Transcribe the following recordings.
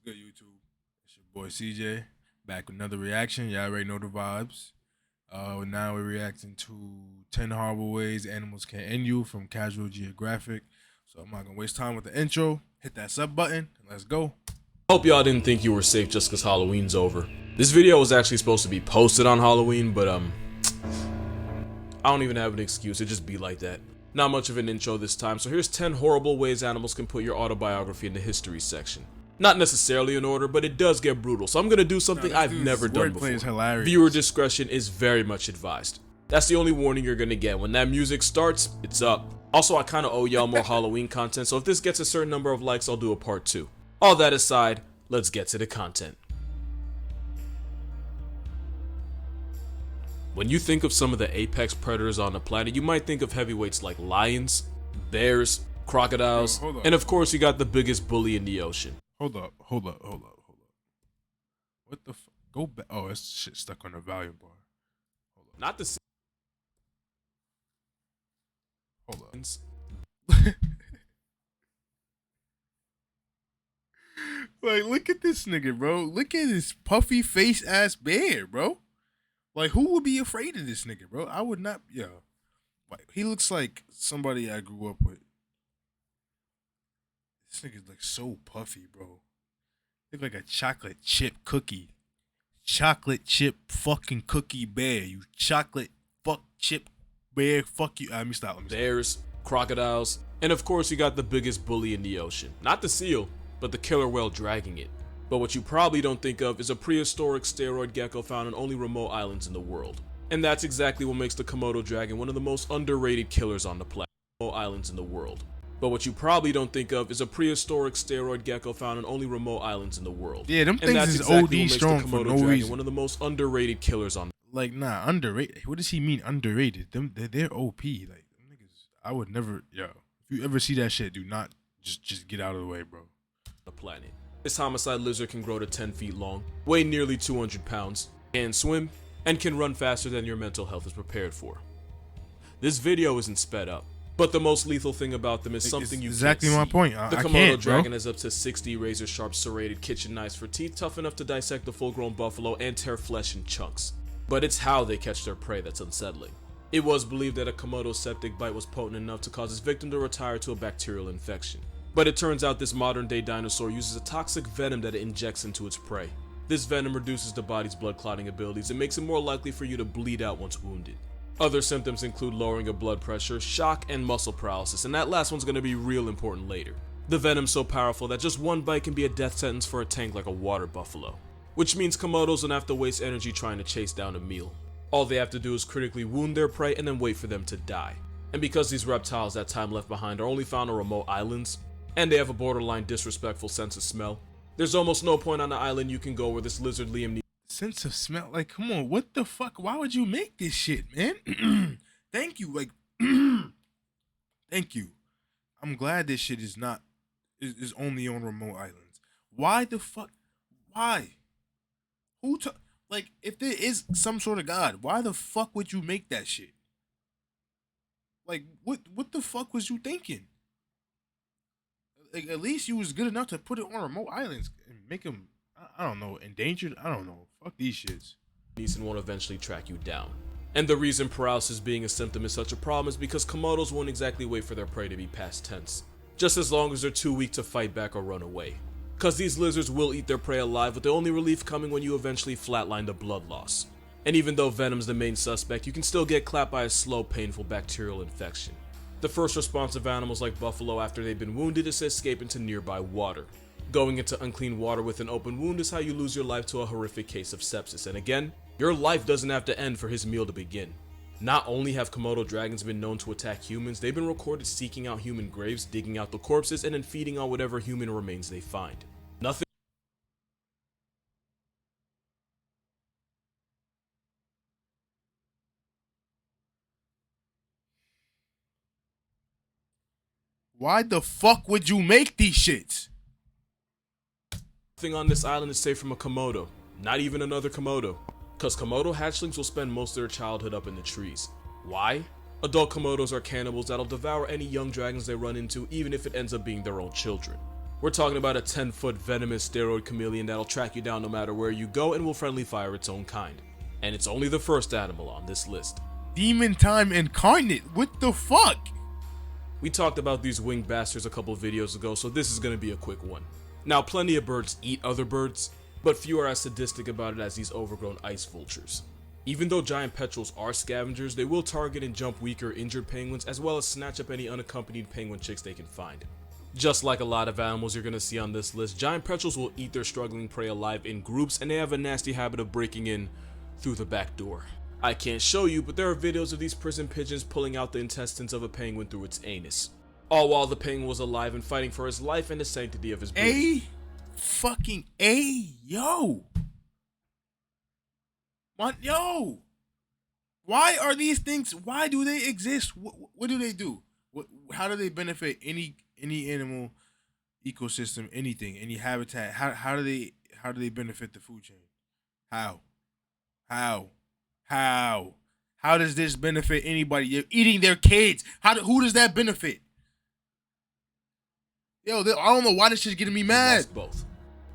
Good YouTube? It's your boy CJ back with another reaction. Y'all already know the vibes. Now we're reacting to 10 horrible ways animals can end you from Casual Geographic. So I'm not gonna waste time with the intro. Hit that sub button and let's go. Hope y'all didn't think you were safe just because Halloween's over. This video was actually supposed to be posted on Halloween, but I don't even have an excuse, it just be like that. Not much of an intro this time, so here's 10 horrible ways animals can put your autobiography in the history section. Not necessarily in order, but it does get brutal, so I'm gonna do something I've never done before. Viewer discretion is very much advised. That's the only warning you're gonna get. When that music starts, it's up. Also, I kinda owe y'all more Halloween content, so if this gets a certain number of likes, I'll do a part 2. All that aside, let's get to the content. When you think of some of the apex predators on the planet, you might think of heavyweights like lions, bears, crocodiles, and of course you got the biggest bully in the ocean. Hold up. What the fuck? Go back. Oh, it's shit stuck on the volume bar. Hold up. Not the Hold up. Like, look at this nigga, bro. Look at his puffy face ass bear, bro. Like, who would be afraid of this nigga, bro? I would not. Yo, like, he looks like somebody I grew up with. This nigga looks so puffy, bro. Look like a chocolate chip cookie. Chocolate chip fucking cookie bear. You chocolate fuck chip bear. Fuck you. Let me stop. Bears, crocodiles, and of course you got the biggest bully in the ocean. Not the seal, but the killer whale dragging it. But what you probably don't think of is a prehistoric steroid gecko found on only remote islands in the world. And that's exactly what makes the Komodo dragon one of the most underrated killers on the planet. Remote islands in the world. But what you probably don't think of is a prehistoric steroid gecko found on only remote islands in the world. Yeah, them and things that's is exactly OD strong for no reason. One of the most underrated killers on. Like, nah, underrated. What does he mean underrated? They're OP. Like, them niggas, I would never. Yo, if you ever see that shit, do not just get out of the way, bro. The planet. This homicide lizard can grow to 10 feet long, weigh nearly 200 pounds, can swim, and can run faster than your mental health is prepared for. This video isn't sped up, but the most lethal thing about them is something you exactly can't my see. point. The Komodo dragon has up to 60 razor-sharp serrated kitchen knives for teeth tough enough to dissect a full-grown buffalo and tear flesh in chunks. But it's how they catch their prey that's unsettling. It was believed that a Komodo's septic bite was potent enough to cause its victim to retire to a bacterial infection. But it turns out this modern-day dinosaur uses a toxic venom that it injects into its prey. This venom reduces the body's blood clotting abilities and makes it more likely for you to bleed out once wounded. Other symptoms include lowering of blood pressure, shock, and muscle paralysis, and that last one's going to be real important later. The venom's so powerful that just one bite can be a death sentence for a tank like a water buffalo. Which means Komodos don't have to waste energy trying to chase down a meal. All they have to do is critically wound their prey and then wait for them to die. And because these reptiles that time left behind are only found on remote islands, and they have a borderline disrespectful sense of smell, there's almost no point on the island you can go where this lizard Liam Neeson sense of smell. Like, come on, what the fuck? Why would you make this shit, man? Thank you. Like, thank you. I'm glad this shit is not is only on remote islands. Why the fuck? Why? Like, if there is some sort of God, why the fuck would you make that shit? Like, what the fuck was you thinking? Like, at least you was good enough to put it on remote islands and make them, I don't know, endangered. I don't know. Fuck these shits. Neeson won't eventually track you down. And the reason paralysis being a symptom is such a problem is because Komodos won't exactly wait for their prey to be past tense, just as long as they're too weak to fight back or run away. Cause these lizards will eat their prey alive, with the only relief coming when you eventually flatline the blood loss. And even though venom's the main suspect, you can still get clapped by a slow, painful bacterial infection. The first response of animals like buffalo after they've been wounded is to escape into nearby water. Going into unclean water with an open wound is how you lose your life to a horrific case of sepsis, and again, your life doesn't have to end for his meal to begin. Not only have Komodo dragons been known to attack humans, they've been recorded seeking out human graves, digging out the corpses, and then feeding on whatever human remains they find. Nothing. Why the fuck would you make these shits? Nothing on this island is safe from a Komodo. Not even another Komodo. Cause Komodo hatchlings will spend most of their childhood up in the trees. Why? Adult Komodos are cannibals that'll devour any young dragons they run into, even if it ends up being their own children. We're talking about a 10-foot venomous steroid chameleon that'll track you down no matter where you go and will friendly fire its own kind. And it's only the first animal on this list. Demon Time Incarnate. What the fuck? We talked about these winged bastards a couple videos ago, so this is going to be a quick one. Now, plenty of birds eat other birds, but few are as sadistic about it as these overgrown ice vultures. Even though giant petrels are scavengers, they will target and jump weak or injured penguins, as well as snatch up any unaccompanied penguin chicks they can find. Just like a lot of animals you're going to see on this list, giant petrels will eat their struggling prey alive in groups, and they have a nasty habit of breaking in through the back door. I can't show you, but there are videos of these prison pigeons pulling out the intestines of a penguin through its anus. All while the penguin was alive and fighting for his life and the sanctity of his breathing. Yo. Yo. Why are these things, why do they exist? What do they do? How do they benefit any animal ecosystem, anything, any habitat? How do they benefit the food chain? How does this benefit anybody? You're eating their kids. Who does that benefit? Yo, I don't know why this shit's getting me mad. Both.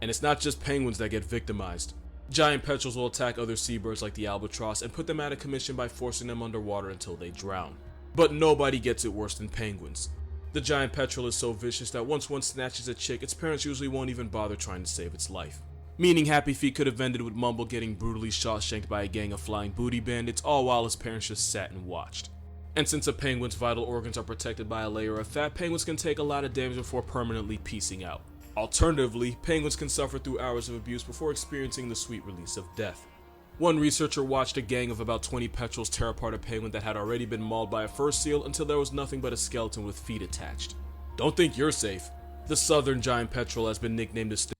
And it's not just penguins that get victimized. Giant petrels will attack other seabirds like the albatross and put them out of commission by forcing them underwater until they drown. But nobody gets it worse than penguins. The giant petrel is so vicious that once one snatches a chick, its parents usually won't even bother trying to save its life. Meaning Happy Feet could have ended with Mumble getting brutally shot-shanked by a gang of flying booty bandits, all while his parents just sat and watched. And since a penguin's vital organs are protected by a layer of fat, penguins can take a lot of damage before permanently peacing out. Alternatively, penguins can suffer through hours of abuse before experiencing the sweet release of death. One researcher watched a gang of about 20 petrels tear apart a penguin that had already been mauled by a fur seal until there was nothing but a skeleton with feet attached. Don't think you're safe. The southern giant petrel has been nicknamed a skeleton.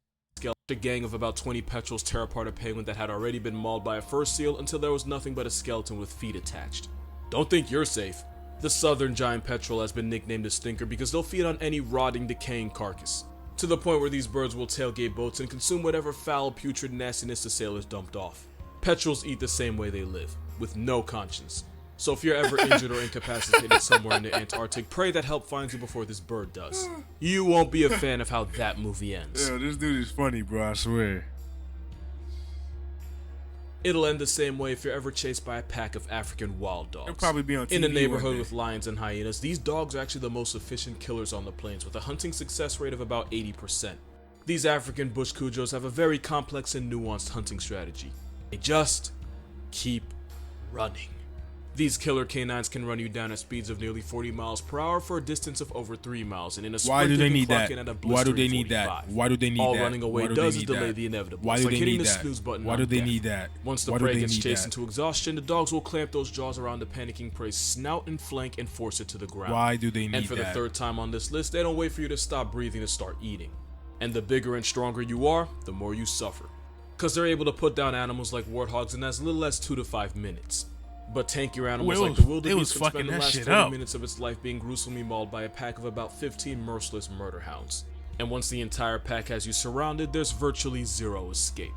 A gang of about 20 petrels tear apart a penguin that had already been mauled by a fur seal until there was nothing but a skeleton with feet attached. Don't think you're safe. The southern giant petrel has been nicknamed a stinker because they'll feed on any rotting, decaying carcass, to the point where these birds will tailgate boats and consume whatever foul, putrid nastiness the sailors dumped off. Petrels eat the same way they live, with no conscience. So if you're ever injured or incapacitated somewhere in the Antarctic, pray that help finds you before this bird does. You won't be a fan of how that movie ends. Yo, this dude is funny, bro, I swear. It'll end the same way if you're ever chased by a pack of African wild dogs. They'll probably be on TV in a neighborhood one day. with lions and hyenas. These dogs are actually the most efficient killers on the plains, with a hunting success rate of about 80%. These African bush cujos have a very complex and nuanced hunting strategy. They just keep running. These killer canines can run you down at speeds of nearly 40 miles per hour for a distance of over 3 miles, and in a sprint Why do they can need clock that? in at a Why do they blistering need 45. that? Why do they need All that? running away Why do does they is need delay that? the inevitable. Why It's do like they hitting need the that? snooze button Why on do they death. need that? Once the Why do prey they gets need chased that? into exhaustion, the dogs will clamp those jaws around the panicking prey's snout and flank and force it to the ground. Why do they need And for the that? third time on this list, they don't wait for you to stop breathing to start eating. And the bigger and stronger you are, the more you suffer. Cause they're able to put down animals like warthogs in as little as 2 to 5 minutes. But tankier animals like the They wildebeest was can fucking spend the that last shit 30 up. minutes of its life being gruesomely mauled by a pack of about 15 merciless murder hounds. And once the entire pack has you surrounded, there's virtually zero escape.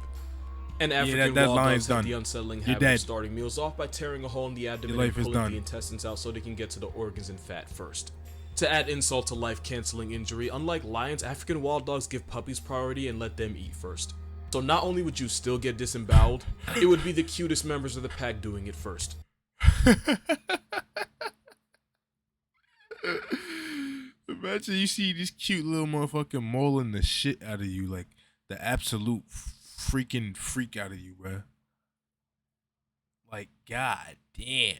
And African that wild line's dogs have done. the unsettling You're habit dead. of starting meals off by tearing a hole in the abdomen Your and life is pulling done. the intestines out so they can get to the organs and fat first. To add insult to life-canceling injury, unlike lions, African wild dogs give puppies priority and let them eat first. So not only would you still get disemboweled, it would be the cutest members of the pack doing it first. Imagine you see this cute little motherfucking mauling the shit out of you, like the absolute freaking freak out of you, bruh. Like, god damn.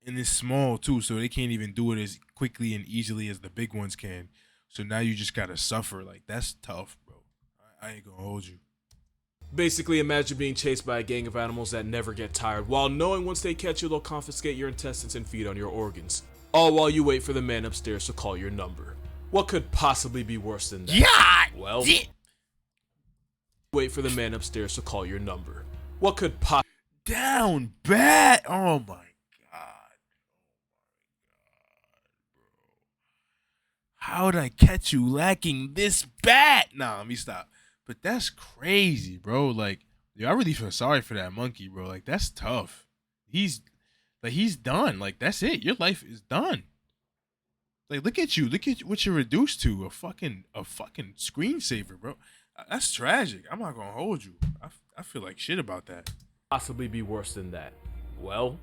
And it's small too, so they can't even do it as quickly and easily as the big ones can. So now you just gotta suffer. Like, that's tough, bro. I ain't gonna hold you. Basically, imagine being chased by a gang of animals that never get tired, while knowing once they catch you, they'll confiscate your intestines and feed on your organs. All while you wait for the man upstairs to call your number. What could possibly be worse than that? Yeah! Well, wait for the man upstairs to call your number. What could Down bad. Oh my god. How'd I catch you lacking this bad? Nah, let me stop. But that's crazy, bro. Like, yo, I really feel sorry for that monkey, bro. Like, that's tough. He's done. Like, that's it. Your life is done. Like, look at you. Look at what you're reduced to. A fucking screensaver, bro. That's tragic. I'm not gonna hold you. I feel like shit about that. Possibly be worse than that? Well,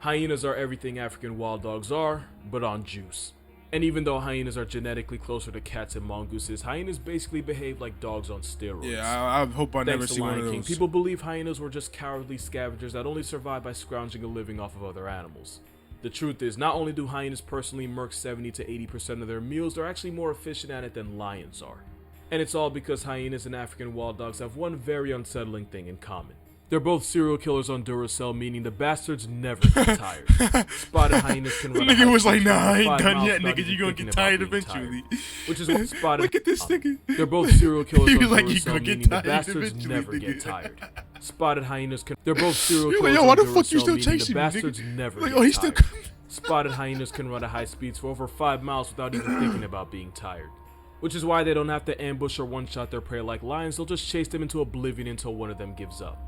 hyenas are everything African wild dogs are, but on juice. And even though hyenas are genetically closer to cats and mongooses, hyenas basically behave like dogs on steroids. Yeah, I hope I never Thanks to see one Lion of King, those. people believe hyenas were just cowardly scavengers that only survive by scrounging a living off of other animals. The truth is, not only do hyenas personally murk 70 to 80% of their meals, they're actually more efficient at it than lions are. And it's all because hyenas and African wild dogs have one very unsettling thing in common. They're both serial killers on Duracell, meaning the bastards never get tired. Spotted hyenas can run. The nigga was like, nah, I ain't 5 done miles yet, without nigga. even You gonna thinking get about tired being eventually. Which is what spotted. Look at this nigga. They're both serial killers He on was like, you Duracell, gonna get meaning the tired bastards eventually, never nigga. get tired. Spotted hyenas can. They're both serial You're killers like, yo, why on the fuck you Duracell, still meaning the chasing me, bastards nigga? never Like, get oh, he's still tired. coming. Spotted hyenas can run at high speeds for over 5 miles without even thinking about being tired. Which is why they don't have to ambush or one-shot their prey like lions, they'll just chase them into oblivion until one of them gives up.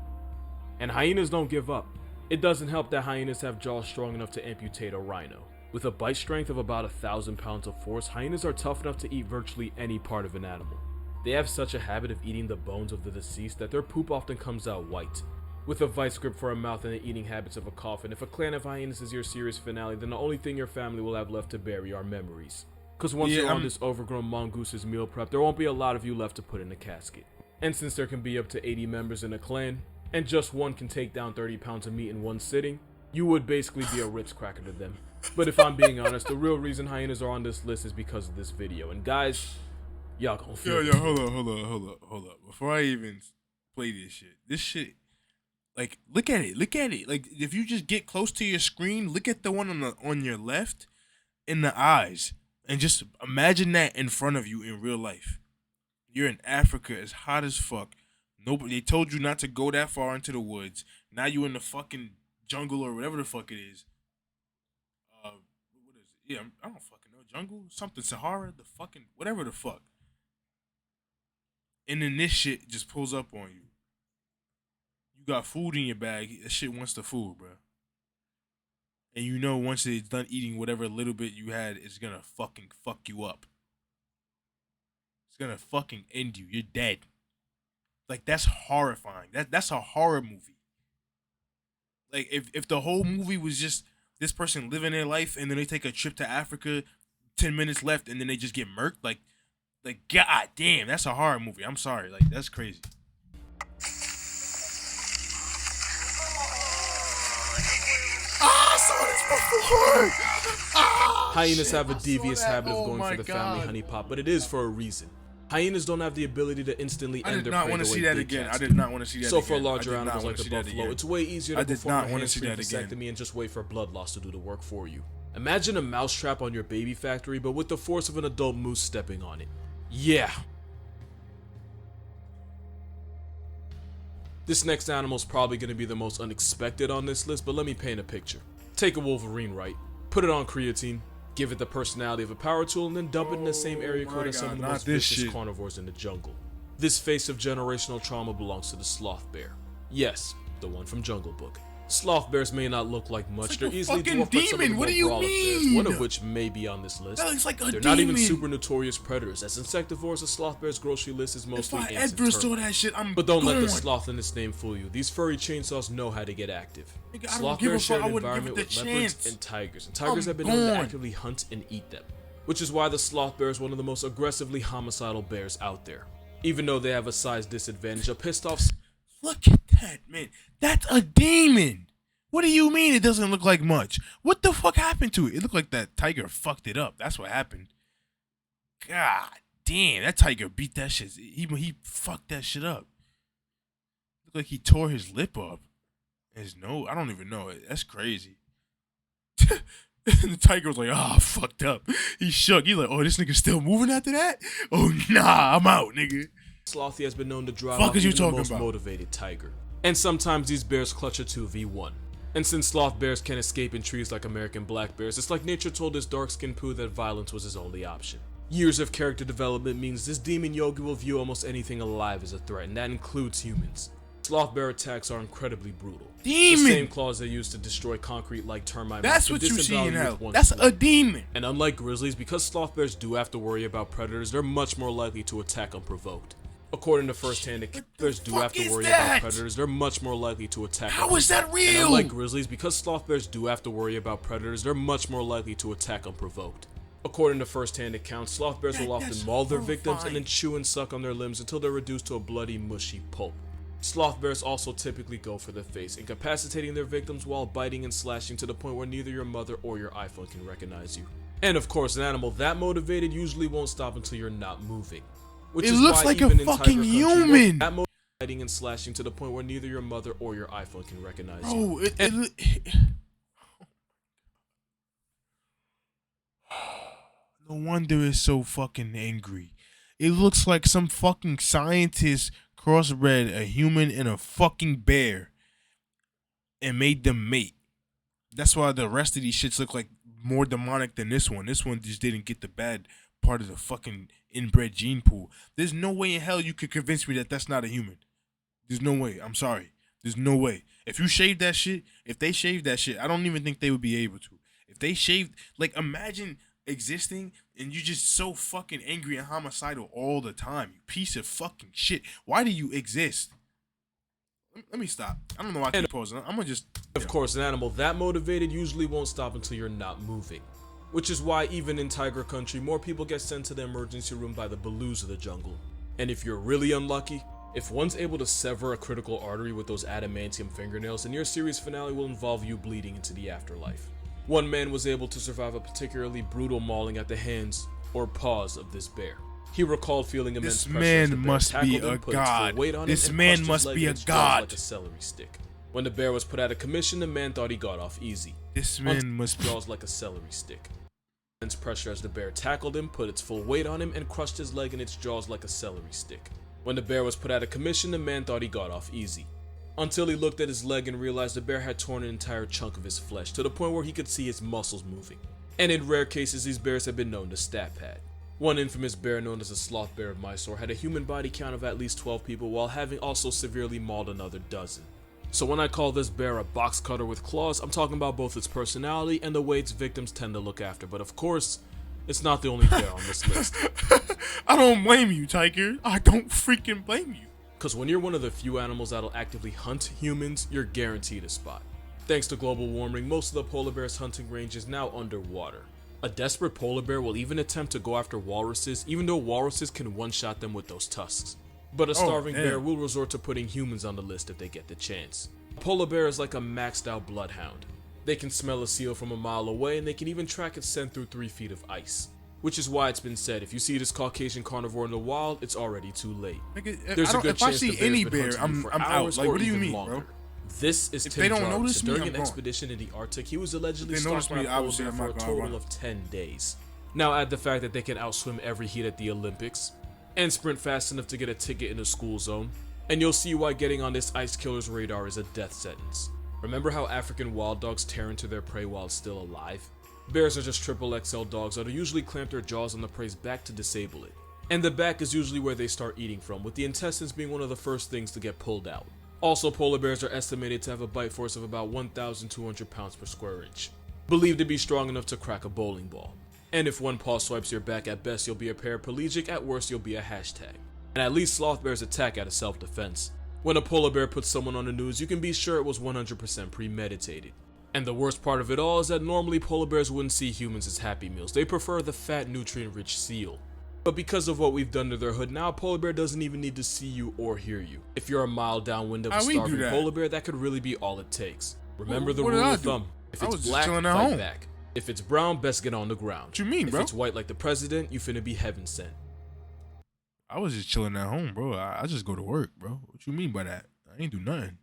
And hyenas don't give up. It doesn't help that hyenas have jaws strong enough to amputate a rhino. With a bite strength of about 1,000 pounds of force, hyenas are tough enough to eat virtually any part of an animal. They have such a habit of eating the bones of the deceased that their poop often comes out white. With a vice grip for a mouth and the eating habits of a coffin, if a clan of hyenas is your series finale, then the only thing your family will have left to bury are memories. Cause once you're on this overgrown mongoose's meal prep, there won't be a lot of you left to put in a casket. And since there can be up to 80 members in a clan, and just one can take down 30 pounds of meat in one sitting, you would basically be a Ritz cracker to them. But if I'm being honest, the real reason hyenas are on this list is because of this video. And guys, y'all gonna feel Yo, hold up. Before I even play this shit, like, look at it. Like, if you just get close to your screen, look at the one on your left in the eyes, and just imagine that in front of you in real life. You're in Africa, it's hot as fuck. Nobody, they told you not to go that far into the woods. Now you in the fucking jungle or whatever the fuck it is. What is it? Yeah, I don't fucking know. Jungle? Something Sahara? The fucking whatever the fuck. And then this shit just pulls up on you. You got food in your bag. That shit wants the food, bro. And you know once it's done eating whatever little bit you had, it's gonna fucking fuck you up. It's gonna fucking end you. You're dead. Like, that's horrifying. That's a horror movie. Like, if the whole movie was just this person living their life and then they take a trip to Africa, 10 minutes left, and then they just get murked, like god damn, that's a horror movie. I'm sorry, like, that's crazy. Hyenas have a devious habit of going for the family honey pot, but it is for a reason. Hyenas don't have the ability to instantly end their prey the way big cats do. I did not want to see that So again. for larger animals like the buffalo, it's way easier to perform a hand-free vasectomy and just wait for blood loss to do the work for you. Imagine a mousetrap on your baby factory, but with the force of an adult moose stepping on it. Yeah. This next animal's probably going to be the most unexpected on this list, but let me paint a picture. Take a wolverine, right? Put it on creatine, give it the personality of a power tool, and then dump it in the same area code as some of the most vicious carnivores in the jungle. This face of generational trauma belongs to the sloth bear. Yes, the one from Jungle Book. Sloth bears may not look like much, they're easily dwarfed by some of the more brolic bears, one of which may be on this list. That looks like a They're not even super notorious predators, as insectivores, the sloth bear's grocery list is mostly ants and turtles. That shit, But don't let the sloth in its name fool you, these furry chainsaws know how to get active. Sloth bears share an environment with leopards and tigers have been known to actively hunt and eat them. Which is why the sloth bear is one of the most aggressively homicidal bears out there. Even though they have a size disadvantage, a pissed off... Look at that, man. That's a demon. What do you mean it doesn't look like much? What the fuck happened to it? It looked like that tiger fucked it up. That's what happened. God damn, that tiger beat that shit. He fucked that shit up. Looked like he tore his lip up. His nose, I don't even know. That's crazy. The tiger was like, fucked up. He shook. He's like, oh, this nigga still moving after that? Oh, nah, I'm out, nigga. Slothy has been known to drive off even the most motivated tiger. And sometimes these bears clutch a 2v1. And since sloth bears can't escape in trees like American black bears, it's like nature told this dark-skinned poo that violence was his only option. Years of character development means this demon yogi will view almost anything alive as a threat, and that includes humans. Sloth bear attacks are incredibly brutal. Demon! The same claws they use to destroy concrete like termite That's mounds what can you see disembowel in you with hell. one That's swoop. a demon. And unlike grizzlies, because sloth bears do have to worry about predators, they're much more likely to attack unprovoked. According to first-hand accounts, bears do have to worry about predators, they're much more likely to attack. How is that real? And unlike grizzlies, because sloth bears do have to worry about predators, they're much more likely to attack unprovoked. According to first-hand accounts, sloth bears will often maul their victims and then chew and suck on their limbs until they're reduced to a bloody, mushy pulp. Sloth bears also typically go for the face, incapacitating their victims while biting and slashing to the point where neither your mother or your iPhone can recognize you. And of course, an animal that motivated usually won't stop until you're not moving. Which It is looks why like a even in fucking tiger country, human. that biting and slashing to the point where neither your mother or your iPhone can recognize Bro, you. No wonder it's so fucking angry. It looks like some fucking scientist crossbred a human and a fucking bear and made them mate. That's why the rest of these shits look like more demonic than this one. This one just didn't get the bad part of the fucking inbred gene pool. There's no way in hell you could convince me that that's not a human. There's no way. I'm sorry. There's no way. If you shave that shit, if they shaved that shit, I don't even think they would be able to. If they shaved, like, imagine existing and you just so fucking angry and homicidal all the time. You piece of fucking shit. Why do you exist? Let me stop. I don't know why I keep pausing. I'm gonna just... Of course, an animal that motivated usually won't stop until you're not moving. Which is why even in tiger country, more people get sent to the emergency room by the Balus of the jungle. And if you're really unlucky, if one's able to sever a critical artery with those adamantium fingernails, then your series finale will involve you bleeding into the afterlife. One man was able to survive a particularly brutal mauling at the hands or paws of this bear. He recalled feeling immense pressure as the bear tackled him, put its full weight on him, and crushed his leg in its jaws like a celery stick. When the bear was put out of commission, the man thought he got off easy. This man must be jaws like a celery stick. Immense pressure as the bear tackled him, put its full weight on him, and crushed his leg in its jaws like a celery stick. When the bear was put out of commission, the man thought he got off easy. Until he looked at his leg and realized the bear had torn an entire chunk of his flesh to the point where he could see his muscles moving. And in rare cases, these bears have been known to stat pad. One infamous bear known as the sloth bear of Mysore had a human body count of at least 12 people while having also severely mauled another dozen. So when I call this bear a box cutter with claws, I'm talking about both its personality and the way its victims tend to look after. But of course, it's not the only bear on this list. I don't blame you, Tiger. I don't freaking blame you. Because when you're one of the few animals that'll actively hunt humans, you're guaranteed a spot. Thanks to global warming, most of the polar bear's hunting range is now underwater. A desperate polar bear will even attempt to go after walruses, even though walruses can one-shot them with those tusks. But a starving bear will resort to putting humans on the list if they get the chance. A polar bear is like a maxed out bloodhound. They can smell a seal from a mile away, and they can even track its scent through 3 feet of ice. Which is why it's been said, if you see this Caucasian carnivore in the wild, it's already too late. There's a good chance the bear's been hunting you for hours or even longer. This is Tim Jarvis. During an expedition in the Arctic, he was allegedly stalked by a polar bear for a total of 10 days. Now add the fact that they can outswim every heat at the Olympics, and sprint fast enough to get a ticket in a school zone, and you'll see why getting on this ice killer's radar is a death sentence. Remember how African wild dogs tear into their prey while it's still alive? Bears are just triple XL dogs that'll usually clamp their jaws on the prey's back to disable it. And the back is usually where they start eating from, with the intestines being one of the first things to get pulled out. Also, polar bears are estimated to have a bite force of about 1,200 pounds per square inch, believed to be strong enough to crack a bowling ball. And if one paw swipes your back, at best you'll be a paraplegic, at worst you'll be a hashtag. And at least sloth bears attack out of self-defense. When a polar bear puts someone on the news, you can be sure it was 100% premeditated. And the worst part of it all is that normally polar bears wouldn't see humans as happy meals. They prefer the fat, nutrient-rich seal. But because of what we've done to their hood, now a polar bear doesn't even need to see you or hear you. If you're a mile downwind of a starving polar bear, that could really be all it takes. Remember the rule of thumb. If it's black, fight back. If it's brown, best get on the ground. What you mean, bro? If it's white like the president, you finna be heaven sent. I was just chilling at home, bro. I just go to work, bro. What you mean by that? I ain't do nothing.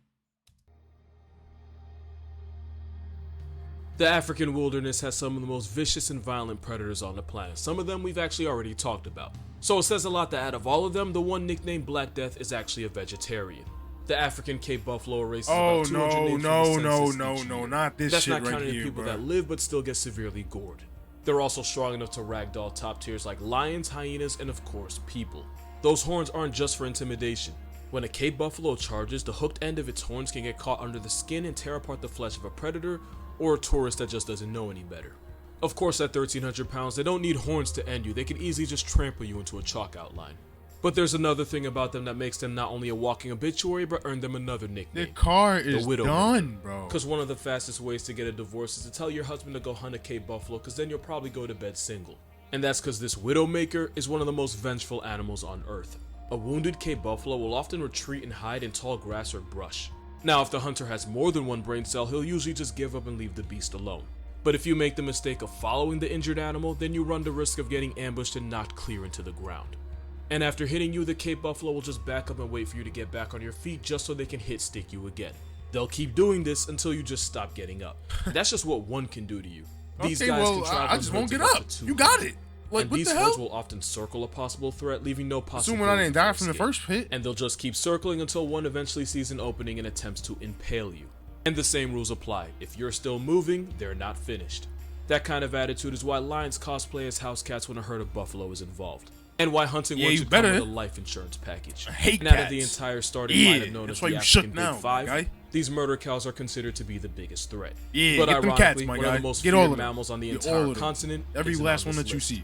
The African wilderness has some of the most vicious and violent predators on the planet. Some of them we've actually already talked about. So it says a lot that out of all of them, the one nicknamed Black Death is actually a vegetarian. The African Cape Buffalo race is about 200 names no, not this shit right here, That's not counting the people that live but still get severely gored. They're also strong enough to ragdoll top tiers like lions, hyenas, and of course, people. Those horns aren't just for intimidation. When a Cape buffalo charges, the hooked end of its horns can get caught under the skin and tear apart the flesh of a predator or a tourist that just doesn't know any better. Of course, at 1,300 pounds, they don't need horns to end you, they can easily just trample you into a chalk outline. But there's another thing about them that makes them not only a walking obituary, but earned them another nickname. Their car is done, bro. Because one of the fastest ways to get a divorce is to tell your husband to go hunt a Cape buffalo, because then you'll probably go to bed single. And that's because this widowmaker is one of the most vengeful animals on earth. A wounded Cape buffalo will often retreat and hide in tall grass or brush. Now, if the hunter has more than one brain cell, he'll usually just give up and leave the beast alone. But if you make the mistake of following the injured animal, then you run the risk of getting ambushed and knocked clear into the ground. And after hitting you, the Cape buffalo will just back up and wait for you to get back on your feet just so they can hit stick you again. They'll keep doing this until you just stop getting up. That's just what one can do to you. These guys can try I just won't get up. You got it. Like, and what these the herds hell? will often circle a possible threat, leaving no possible. Assuming I didn't die from the first hit. And they'll just keep circling until one eventually sees an opening and attempts to impale you. And the same rules apply. If you're still moving, they're not finished. That kind of attitude is why lions cosplay as house cats when a herd of buffalo is involved. And why hunting ones should come with a life insurance package. I hate and out of the entire starting lineup known as the African Big Five, these murder cows are considered to be the biggest threat. Yeah, but get them cats, my one guy. of the most Get all feared of them. mammals on the Get entire continent. Every isn't last on one this that you list. see.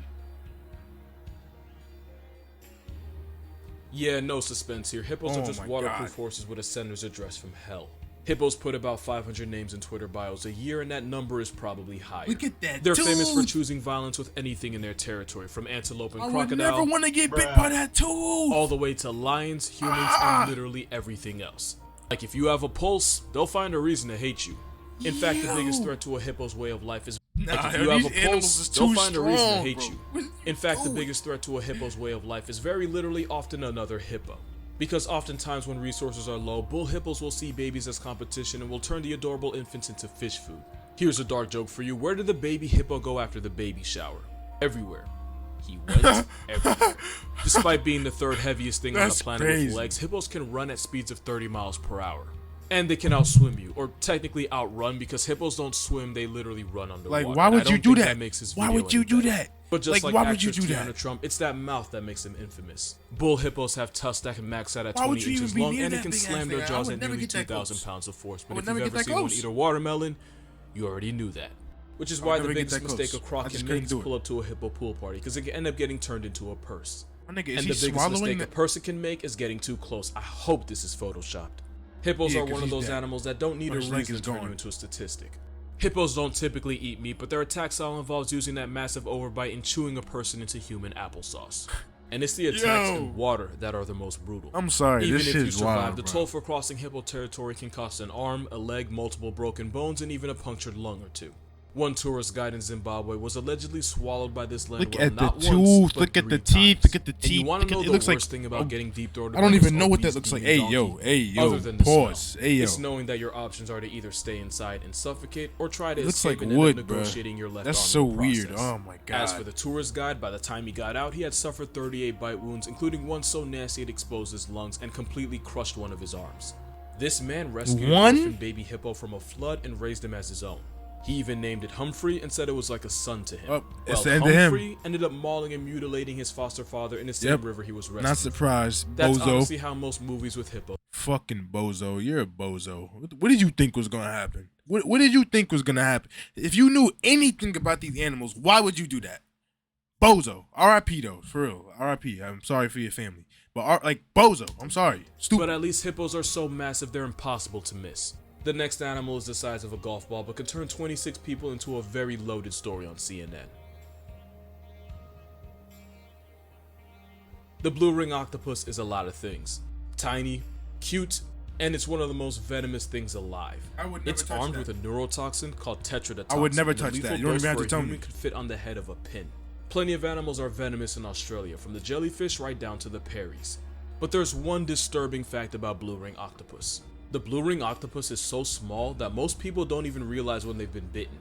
Yeah, no suspense here. Hippos are just waterproof horses with a sender's address from hell. Hippos put about 500 names in Twitter bios a year, and that number is probably higher. Look at that, They're famous for choosing violence with anything in their territory, from antelope and crocodile. I would never want to get bit by that tooth. All the way to lions, humans, and literally everything else. Like, if you have a pulse, they'll find a reason to hate you. In fact, the biggest threat to a hippo's way of life is like, if you have a pulse, they'll find a reason to hate you. In fact, the biggest threat to a hippo's way of life is very literally often another hippo. Because oftentimes when resources are low, bull hippos will see babies as competition and will turn the adorable infants into fish food. Here's a dark joke for you. Where did the baby hippo go after the baby shower? Everywhere. He went everywhere. Despite being the third heaviest thing on the planet with legs, hippos can run at speeds of 30 miles per hour. And they can outswim you, or technically outrun, because hippos don't swim, they literally run underwater. Like, why would you do that? Why would you do that? But just like why would you actress do Tiana that? Trump, it's that mouth that makes them infamous. Bull hippos have tusks that can max out at Why would 20 you inches even be long, near and they that can big slam ass their thing? I jaws would at never nearly get that 2,000 close. pounds of force. I But would if you've never ever get that seen one close. eat a watermelon, you already knew that. Which is why the never get biggest that mistake close. a croc I can just make couldn't is do it. pull up to a hippo pool party, because it can end up getting turned into a purse. My nigga, is And he the biggest swallowing mistake a that? person can make is getting too close. I hope this is photoshopped. Hippos Yeah, are 'cause one of he's those dead. animals that don't need a His leg reason is to turn gone. you into a statistic. Hippos don't typically eat meat, but their attack style involves using that massive overbite and chewing a person into human applesauce. And it's the attacks in water that are the most brutal. I'm sorry, Even this if you shit's survive, wild, the bro. toll for crossing hippo territory can cost an arm, a leg, multiple broken bones, and even a punctured lung or two. One tourist guide in Zimbabwe was allegedly swallowed by this land Look whale at the not once, tooth, but look at the 3 teeth, times. look at the And you teeth. want to know It the looks like worst thing about getting deep-throated? I don't by even this know what that obese looks like. demon Hey yo, donkey? hey yo, Other than the pause. smell, Hey yo. it's knowing that your options are to either stay inside and suffocate or try to It looks escape like and end wood, up bro. negotiating your left That's arm so in the weird. process. Oh my god. As for the tourist guide, by the time he got out, he had suffered 38 bite wounds, including one so nasty it exposed his lungs and completely crushed one of his arms. This man rescued an orphan baby hippo from a flood and raised him as his own. He even named it Humphrey and said it was like a son to him. Oh, it's well, the end of him. Humphrey ended up mauling and mutilating his foster father in the same river he was rescued. Not surprised, That's bozo. honestly how most movies with hippos. Fucking bozo, you're a bozo. What did you think was gonna happen? What did you think was gonna happen? If you knew anything about these animals, why would you do that? Bozo. R.I.P. though, for real. R.I.P. I'm sorry for your family, but like bozo. I'm sorry. Stupid. But at least hippos are so massive they're impossible to miss. The next animal is the size of a golf ball, but can turn 26 people into a very loaded story on CNN. The blue ring octopus is a lot of things. Tiny, cute, and it's one of the most venomous things alive. I would never It's touch armed that. with a neurotoxin called tetrodotoxin. I would never and the touch that. lethal You don't even dose have for to a tell human me. could fit on the head of a pin. Plenty of animals are venomous in Australia, from the jellyfish right down to the peries. But there's one disturbing fact about blue ring octopus. The blue ring octopus is so small that most people don't even realize when they've been bitten.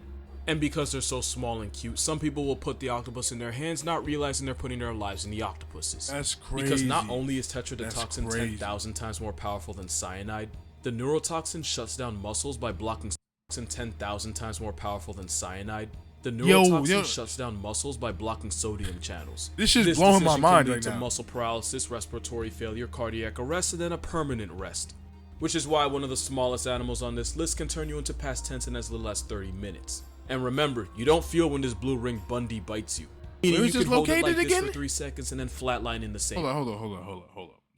And because they're so small and cute, some people will put the octopus in their hands, not realizing they're putting their lives in the octopus's. That's crazy. Because not only is tetrodotoxin That's crazy. 10,000 times more powerful than cyanide, the neurotoxin shuts down muscles by blocking 10,000 times more powerful than cyanide. The Yo, neurotoxin shuts down muscles by blocking sodium channels. this shit's This blowing my decision mind can lead right to now. muscle paralysis, respiratory failure, cardiac arrest, and then a permanent rest. Which is why one of the smallest animals on this list can turn you into past tense in as little as 30 minutes. And remember, you don't feel when this blue ring Bundy bites you. Meaning Where you is this can hold it like located this again? for 3 seconds and then flatline in the same. Hold on.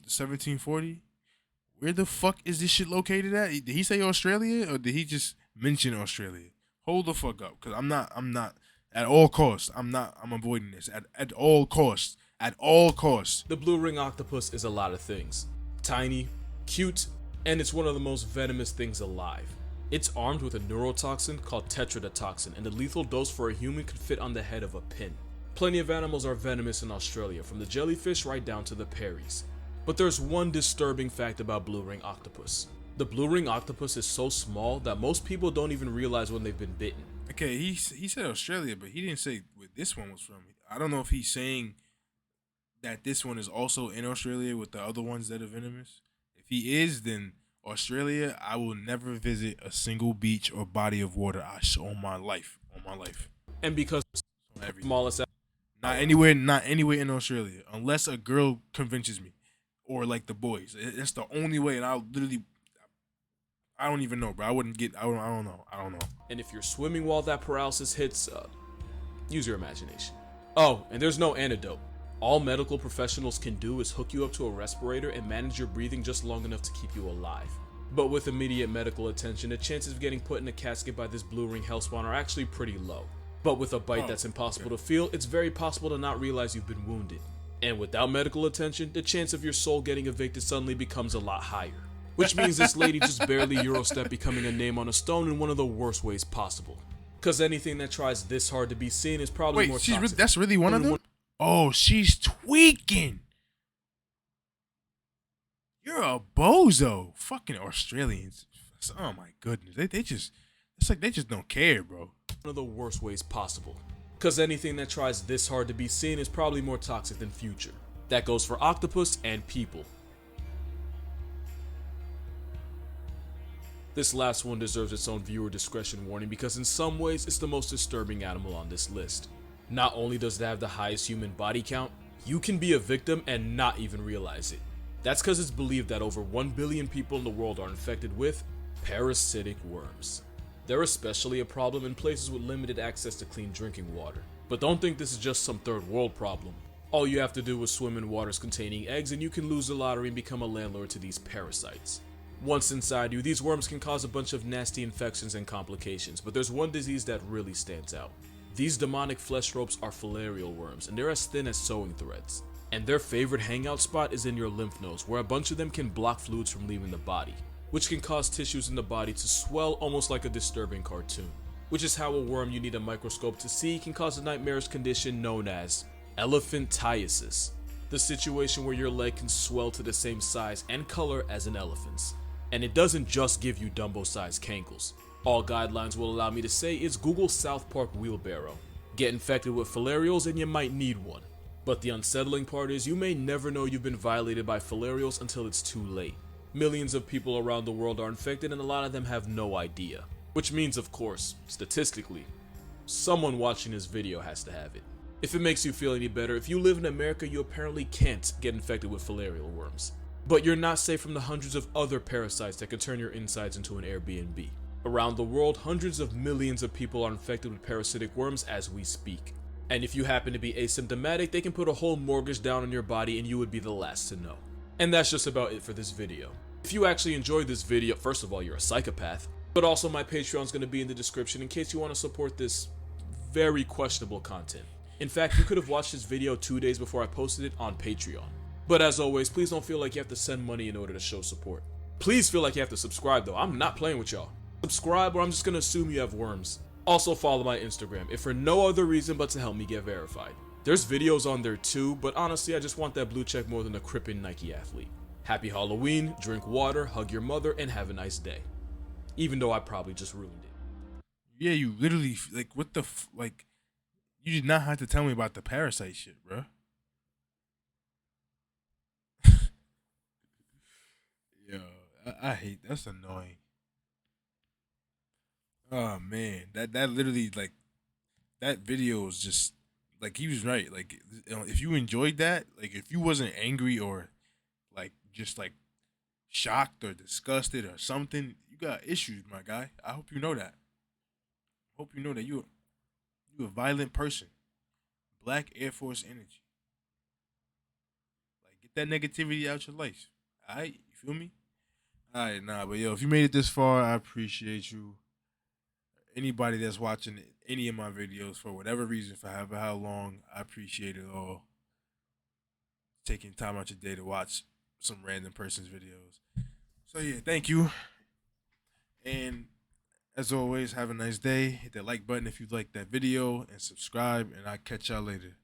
1740. Where the fuck is this shit located at? Did he say Australia or did he just mention Australia? Hold the fuck up, cause I'm not at all costs. I'm avoiding this at all costs. At all costs. The blue ring octopus is a lot of things. Tiny, cute, and it's one of the most venomous things alive. It's armed with a neurotoxin called tetrodotoxin, and the lethal dose for a human could fit on the head of a pin. Plenty of animals are venomous in Australia, from the jellyfish right down to the peris. But there's one disturbing fact about blue ring octopus. The blue ring octopus is so small that most people don't even realize when they've been bitten. Okay, he said Australia, but he didn't say where this one was from. I don't know if he's saying that this one is also in Australia with the other ones that are venomous. If he is, then Australia, I will never visit a single beach or body of water on my life. And because smallest Not anywhere in Australia, unless a girl convinces me, or like the boys. That's the only way, and I don't even know, bro. I don't know. And if you're swimming while that paralysis hits, use your imagination. Oh, and there's no antidote. All medical professionals can do is hook you up to a respirator and manage your breathing just long enough to keep you alive. But with immediate medical attention, the chances of getting put in a casket by this blue ring hellspawn are actually pretty low. But with a bite that's impossible to feel, it's very possible to not realize you've been wounded. And without medical attention, the chance of your soul getting evicted suddenly becomes a lot higher. Which means this lady just barely Eurostep becoming a name on a stone in one of the worst ways possible. Cause anything that tries this hard to be seen is probably more toxic. That's really one of them? Oh, she's tweaking. You're a bozo. Fucking Australians. Oh my goodness. It's like they just don't care, bro. One of the worst ways possible. Cause anything that tries this hard to be seen is probably more toxic than future. That goes for octopus and people. This last one deserves its own viewer discretion warning because in some ways it's the most disturbing animal on this list. Not only does it have the highest human body count, you can be a victim and not even realize it. That's because it's believed that over 1 billion people in the world are infected with parasitic worms. They're especially a problem in places with limited access to clean drinking water. But don't think this is just some third world problem. All you have to do is swim in waters containing eggs and you can lose the lottery and become a landlord to these parasites. Once inside you, these worms can cause a bunch of nasty infections and complications, but there's one disease that really stands out. These demonic flesh ropes are filarial worms, and they're as thin as sewing threads. And their favorite hangout spot is in your lymph nodes, where a bunch of them can block fluids from leaving the body, which can cause tissues in the body to swell almost like a disturbing cartoon. Which is how a worm you need a microscope to see can cause a nightmarish condition known as elephantiasis, the situation where your leg can swell to the same size and color as an elephant's. And it doesn't just give you Dumbo-sized cankles. All guidelines will allow me to say is Google South Park wheelbarrow. Get infected with filarials and you might need one. But the unsettling part is you may never know you've been violated by filarials until it's too late. Millions of people around the world are infected and a lot of them have no idea. Which means, of course, statistically, someone watching this video has to have it. If it makes you feel any better, if you live in America, you apparently can't get infected with filarial worms. But you're not safe from the hundreds of other parasites that can turn your insides into an Airbnb. Around the world, hundreds of millions of people are infected with parasitic worms as we speak. And if you happen to be asymptomatic, they can put a whole mortgage down on your body and you would be the last to know. And that's just about it for this video. If you actually enjoyed this video, first of all, you're a psychopath. But also my Patreon's going to be in the description in case you want to support this very questionable content. In fact, you could have watched this video 2 days before I posted it on Patreon. But as always, please don't feel like you have to send money in order to show support. Please feel like you have to subscribe though. I'm not playing with y'all. Subscribe or I'm just gonna assume you have worms. Also follow my Instagram, if for no other reason but to help me get verified. There's videos on there too, but honestly I just want that blue check more than a crippin' Nike athlete. Happy Halloween, drink water, hug your mother, and have a nice day. Even though I probably just ruined it. Yeah, you literally, like, what the, like, you did not have to tell me about the parasite shit, bro. Yo, I hate, that's annoying. Oh man, that literally, like, that video was just like he was right. Like if you enjoyed that, like if you wasn't angry or like just like shocked or disgusted or something, you got issues, my guy. I hope you know that. Hope you know that you a violent person. Black Air Force energy. Like get that negativity out your life. Alright, you feel me? Alright, nah, but yo, if you made it this far, I appreciate you. Anybody that's watching any of my videos for whatever reason, for however how long, I appreciate it all. Taking time out your day to watch some random person's videos. So yeah, thank you. And as always, have a nice day. Hit that like button if you like that video and subscribe. And I'll catch y'all later.